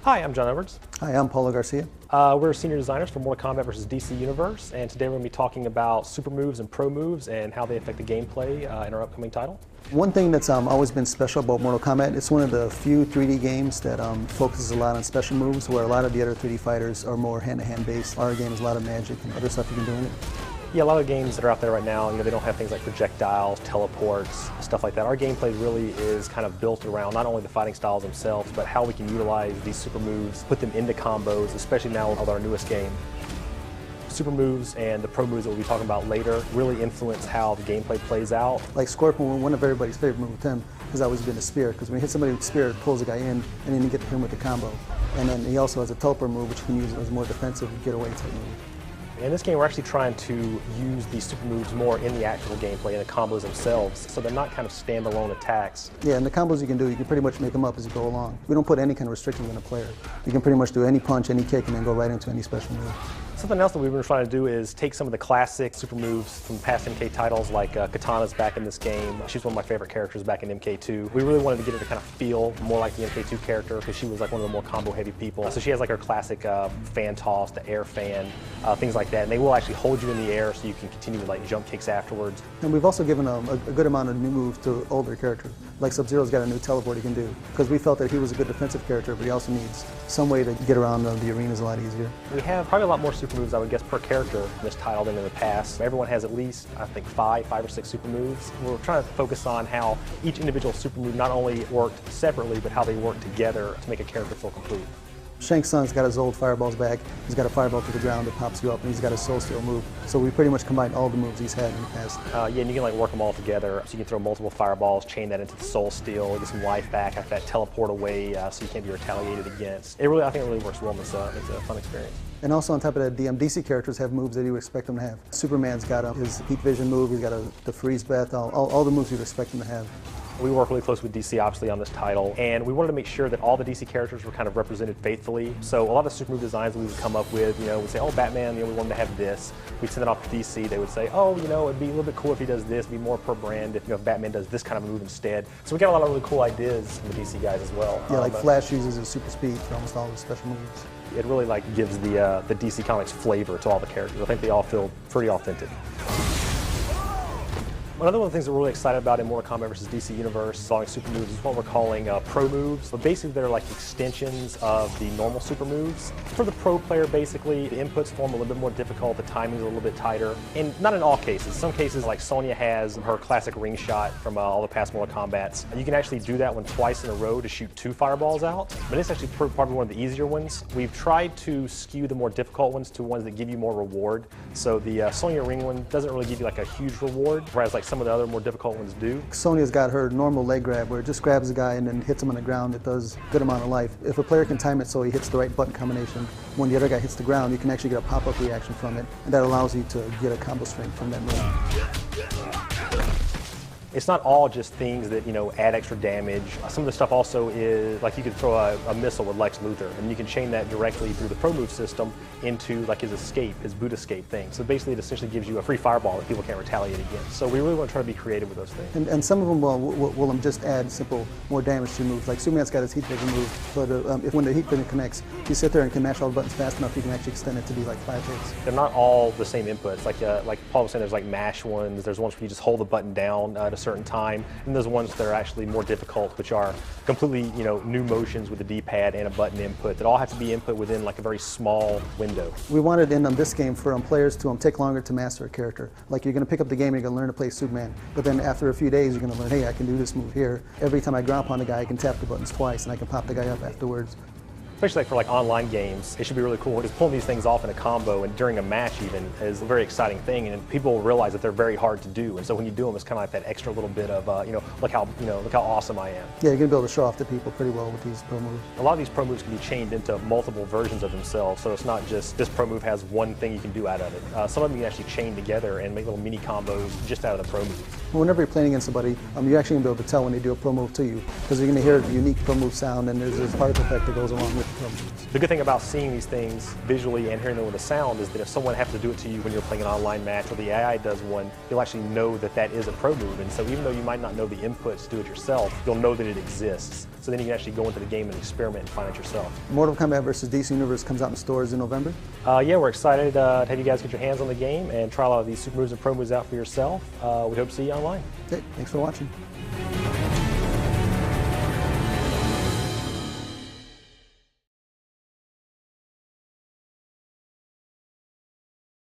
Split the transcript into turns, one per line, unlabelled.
Hi, I'm John Edwards.
Hi, I'm Paulo Garcia.
We're senior designers for Mortal Kombat vs. DC Universe, and today we're going to be talking about super moves and pro moves and how they affect the gameplay in our upcoming title.
One thing that's always been special about Mortal Kombat, it's one of the few 3D games that focuses a lot on special moves, where a lot of the other 3D fighters are more hand-to-hand based. Our game is a lot of magic and other stuff you can do in it.
Yeah, a lot of games that are out there right now, they don't have things like projectiles, teleports, stuff like that. Our gameplay really is kind of built around not only the fighting styles themselves, but how we can utilize these super moves, put them into combos, especially now with our newest game. Super moves and the pro moves that we'll be talking about later really influence how the gameplay plays out.
Like Scorpion, one of everybody's favorite moves with him has always been the spear, because when you hit somebody with the spear, it pulls the guy in, and then you get to him with the combo. And then he also has a teleport move, which you can use as a more defensive getaway type move.
In this game, we're actually trying to use these super moves more in the actual gameplay and the combos themselves, so they're not kind of standalone attacks.
Yeah, and the combos you can do, you can pretty much make them up as you go along. We don't put any kind of restrictions on the player. You can pretty much do any punch, any kick, and then go right into any special move.
Something else that we've been trying to do is take some of the classic super moves from past MK titles, like Katana's back in this game. She's one of my favorite characters back in MK2. We really wanted to get her to kind of feel more like the MK2 character, because she was like one of the more combo-heavy people. So she has like her classic fan toss, the air fan, things like that. And they will actually hold you in the air so you can continue with like jump kicks afterwards.
And we've also given a good amount of new moves to older characters. Like Sub-Zero's got a new teleport he can do, because we felt that he was a good defensive character, but he also needs some way to get around the arenas a lot easier.
We have probably a lot more super moves, I would guess, per character in this title than in the past. Everyone has at least, I think, five or six super moves. We're trying to focus on how each individual super move not only worked separately, but how they work together to make a character feel complete.
Shang Tsung's got his old fireballs back. He's got a fireball to the ground that pops you up, and he's got a soul steal move. So we pretty much combined all the moves he's had in the past.
Yeah, and you can like work them all together. So you can throw multiple fireballs, chain that into the soul steal, get some life back, have that teleport away so you can't be retaliated against. I think it really works well, and it's a fun experience.
And also on top of that, the DC characters have moves that you would expect them to have. Superman's got his heat vision move, he's got the freeze breath, all the moves you'd expect him to have.
We work really close with DC, obviously, on this title, and we wanted to make sure that all the DC characters were kind of represented faithfully. So a lot of the super move designs we would come up with, we'd say, oh, Batman, we wanted to have this. We'd send it off to DC. They would say, oh, it'd be a little bit cool if he does this, it'd be more per brand if Batman does this kind of move instead. So we got a lot of really cool ideas from the DC guys as well.
Yeah, like Flash uses his super speed for almost all his special moves.
It really gives the DC Comics flavor to all the characters. I think they all feel pretty authentic. Another one of the things that we're really excited about in Mortal Kombat vs. DC Universe, solving super moves, is what we're calling pro moves. So basically they're like extensions of the normal super moves. For the pro player, basically, the inputs form a little bit more difficult, the timing's a little bit tighter. And not in all cases. Some cases, like Sonya has her classic ring shot from all the past Mortal Kombats. You can actually do that one twice in a row to shoot 2 fireballs out. But it's actually probably one of the easier ones. We've tried to skew the more difficult ones to ones that give you more reward. So the Sonya ring one doesn't really give you like a huge reward, whereas like some of the other more difficult ones do.
Sonya's got her normal leg grab, where it just grabs the guy and then hits him on the ground. It does a good amount of life. If a player can time it so he hits the right button combination, when the other guy hits the ground, you can actually get a pop-up reaction from it, and that allows you to get a combo strength from that move.
It's not all just things that, add extra damage. Some of the stuff also is, like you could throw a missile with Lex Luthor, and you can chain that directly through the pro move system into like his escape, his boot escape thing. So basically it essentially gives you a free fireball that people can't retaliate against. So we really want to try to be creative with those things.
And some of them will just add simple, more damage to moves. Like Superman's got his heat vision move, but when the heat vision connects, you sit there and can mash all the buttons fast enough, you can actually extend it to be like 5 hits.
They're not all the same inputs. Like Paul was saying, there's like mash ones, there's ones where you just hold the button down at a certain time, and there's ones that are actually more difficult, which are completely, new motions with a D-pad and a button input that all have to be input within like a very small window.
We wanted in this game for players to take longer to master a character. Like you're going to pick up the game and you're going to learn to play Superman, but then after a few days you're going to learn, hey, I can do this move here. Every time I ground pound a guy, I can tap the buttons twice and I can pop the guy up afterwards.
Especially for online games, it should be really cool. Just pulling these things off in a combo and during a match even is a very exciting thing, and people realize that they're very hard to do. And so when you do them, it's kind of like that extra little bit of, look how awesome I am.
Yeah, you're gonna be able to show off to people pretty well with these pro moves.
A lot of these pro moves can be chained into multiple versions of themselves, so it's not just this pro move has one thing you can do out of it. Some of them you can actually chain together and make little mini combos just out of the pro move.
Whenever you're playing against somebody, you're actually going to be able to tell when they do a pro move to you, because you're going to hear the unique pro move sound, and there's this particle effect that goes along with the pro moves.
The good thing about seeing these things visually and hearing them with a sound is that if someone happens to do it to you when you're playing an online match or the AI does one, you'll actually know that that is a pro move. And so even though you might not know the inputs to do it yourself, you'll know that it exists. So then you can actually go into the game and experiment and find it yourself.
Mortal Kombat vs. DC Universe comes out in stores in November.
Yeah, we're excited to have you guys get your hands on the game and try a lot of these super moves and pro moves out for yourself. We hope to see you online.
Okay, thanks for watching.